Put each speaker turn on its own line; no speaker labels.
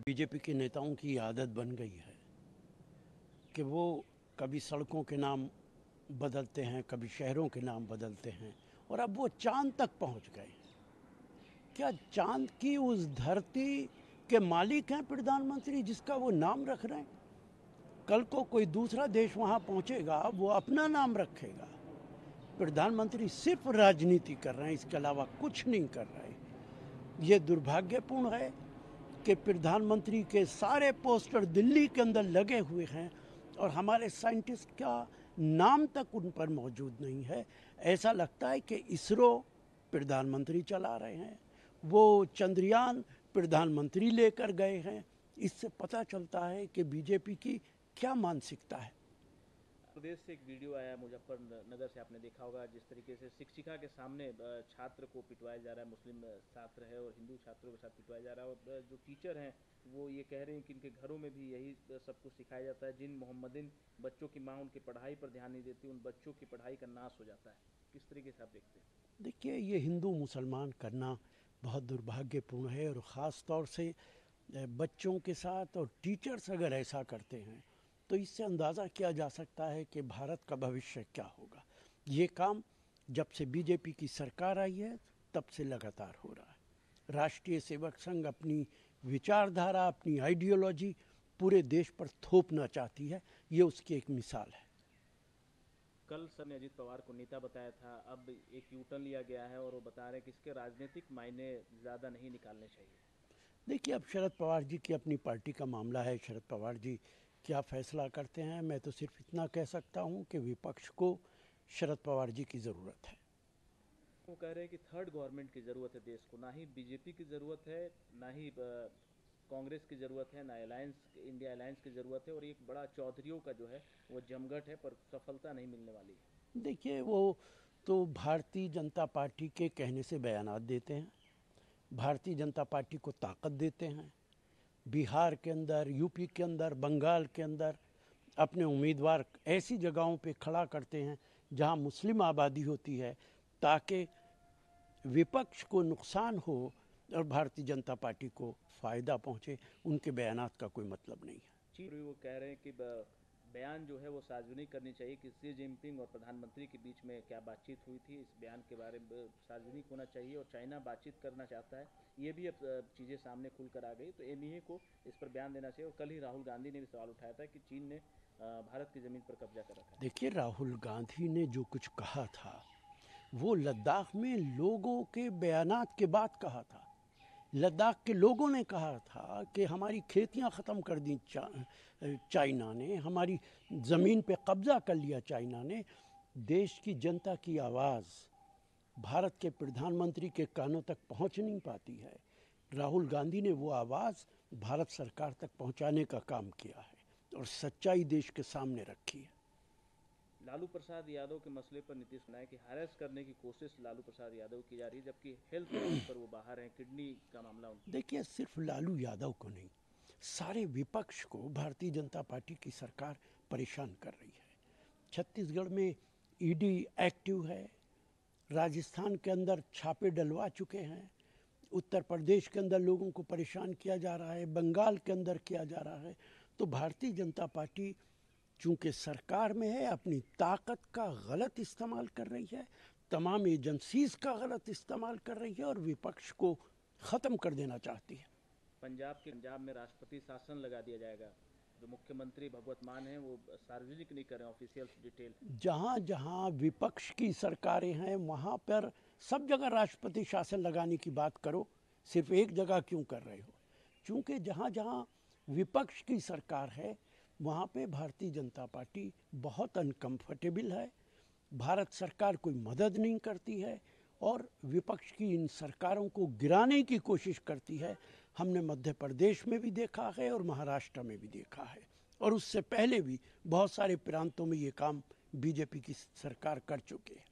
BJP के नेताओं की आदत बन गई है कि वो कभी सड़कों के नाम बदलते हैं, कभी शहरों के नाम बदलते हैं और अब वो चांद तक पहुंच गए। क्या चांद की उस धरती के मालिक हैं प्रधानमंत्री जिसका वो नाम रख रहे हैं? कल को कोई दूसरा देश वहां पहुंचेगा, वो अपना नाम रखेगा। प्रधानमंत्री सिर्फ राजनीति कर रहे हैं, इसके अलावा कुछ नहीं कर रहे। ये दुर्भाग्यपूर्ण है कि प्रधानमंत्री के सारे पोस्टर दिल्ली के अंदर लगे हुए हैं और हमारे साइंटिस्ट का नाम तक उन पर मौजूद नहीं है। ऐसा लगता है कि इसरो प्रधानमंत्री चला रहे हैं, वो चंद्रयान प्रधानमंत्री लेकर गए हैं। इससे पता चलता है कि बीजेपी की क्या मानसिकता है।
प्रदेश से एक वीडियो आया मुजफ्फरनगर से, आपने देखा होगा, जिस तरीके से शिक्षिका के सामने छात्र को पिटवाया जा रहा है। मुस्लिम छात्र है और हिंदू छात्रों के साथ पिटवाया जा रहा है। और जो टीचर हैं वो ये कह रहे हैं कि इनके घरों में भी यही सब कुछ सिखाया जाता है। जिन मोहम्मदीन बच्चों की माँ उनकी पढ़ाई पर ध्यान नहीं देती, उन बच्चों की पढ़ाई का नाश हो जाता है। किस तरीके से आप देखते हैं?
देखिए, ये हिंदू मुसलमान करना बहुत दुर्भाग्यपूर्ण है और ख़ास तौर से बच्चों के साथ। और टीचर्स अगर ऐसा करते हैं तो इससे अंदाज़ा किया जा सकता है कि भारत का भविष्य क्या होगा। ये काम जब से बीजेपी की सरकार आई है तब से लगातार हो रहा है। राष्ट्रीय सेवक संघ अपनी विचारधारा, अपनी आइडियोलॉजी पूरे देश पर थोपना चाहती है। ये उसकी एक मिसाल है।
कल सर ने अजीत पवार को नेता बताया था, अब एक यूटर्न लिया गया है और वो बता रहे हैं कि इसके राजनीतिक मायने ज़्यादा नहीं निकालने चाहिए।
देखिए, अब शरद पवार जी की अपनी पार्टी का मामला है। शरद पवार जी क्या फैसला करते हैं, मैं तो सिर्फ इतना कह सकता हूं कि विपक्ष को शरद पवार जी की ज़रूरत है।
वो कह रहे हैं कि थर्ड गवर्नमेंट की ज़रूरत है देश को, ना ही बीजेपी की ज़रूरत है, ना ही कांग्रेस की ज़रूरत है, ना इंडिया अलायंस की ज़रूरत है। और एक बड़ा चौधरियों का जो है वो जमघट है, पर सफलता नहीं मिलने वाली है।
देखिए, वो तो भारतीय जनता पार्टी के कहने से बयानात देते हैं, भारतीय जनता पार्टी को ताकत देते हैं। बिहार के अंदर, यूपी के अंदर, बंगाल के अंदर अपने उम्मीदवार ऐसी जगहों पे खड़ा करते हैं जहां मुस्लिम आबादी होती है, ताकि विपक्ष को नुकसान हो और भारतीय जनता पार्टी को फ़ायदा पहुंचे। उनके बयानात का कोई मतलब नहीं है।
वो कह रहे हैं कि बयान जो है वो सार्वजनिक करनी चाहिए कि शी जिनपिंग और प्रधानमंत्री के बीच में क्या बातचीत हुई थी, इस बयान के बारे में सार्वजनिक होना चाहिए। और चाइना बातचीत करना चाहता है, ये भी अब चीज़ें सामने खुल कर आ गई, तो एनईए को इस पर बयान देना चाहिए। और कल ही राहुल गांधी ने भी सवाल उठाया था कि चीन ने भारत की ज़मीन पर कब्जा कर रखा है।
देखिए, राहुल गांधी ने जो कुछ कहा था वो लद्दाख में लोगों के बयानात के बाद कहा था। लद्दाख के लोगों ने कहा था कि हमारी खेतियां ख़त्म कर दी चाइना ने, हमारी ज़मीन पे कब्ज़ा कर लिया चाइना ने। देश की जनता की आवाज़ भारत के प्रधानमंत्री के कानों तक पहुंच नहीं पाती है। राहुल गांधी ने वो आवाज़ भारत सरकार तक पहुंचाने का काम किया है और सच्चाई देश के सामने रखी है।
लालू प्रसाद यादव के मसले पर नीतीश कुमार की हैरेस करने की कोशिश लालू प्रसाद यादव की जा रही है, जबकि हेल्थ पर वो बाहर हैं। किडनी का मामला उनकी।
देखिए, सिर्फ लालू यादव को नहीं, सारे विपक्ष को भारतीय जनता पार्टी की सरकार परेशान कर रही है। छत्तीसगढ़ में ईडी एक्टिव है, राजस्थान के अंदर छापे डलवा चुके हैं, उत्तर प्रदेश के अंदर लोगों को परेशान किया जा रहा है, बंगाल के अंदर किया जा रहा है। तो भारतीय जनता पार्टी चूंकि सरकार में है, अपनी ताकत का गलत इस्तेमाल कर रही है, तमाम एजेंसीज का गलत इस्तेमाल कर रही है और विपक्ष को ख़त्म कर देना चाहती है।
पंजाब में राष्ट्रपति शासन लगा दिया जाएगा। जो मुख्यमंत्री भगवत मान हैं वो सार्वजनिक नहीं कर रहे हैं ऑफिशियल डिटेल।
जहाँ जहाँ विपक्ष की सरकारें हैं वहाँ पर सब जगह राष्ट्रपति शासन लगाने की बात करो, सिर्फ एक जगह क्यों कर रहे हो? चूँकि जहाँ जहाँ विपक्ष की सरकार है वहाँ पे भारतीय जनता पार्टी बहुत अनकंफर्टेबल है। भारत सरकार कोई मदद नहीं करती है और विपक्ष की इन सरकारों को गिराने की कोशिश करती है। हमने मध्य प्रदेश में भी देखा है और महाराष्ट्र में भी देखा है और उससे पहले भी बहुत सारे प्रांतों में ये काम बीजेपी की सरकार कर चुकी है।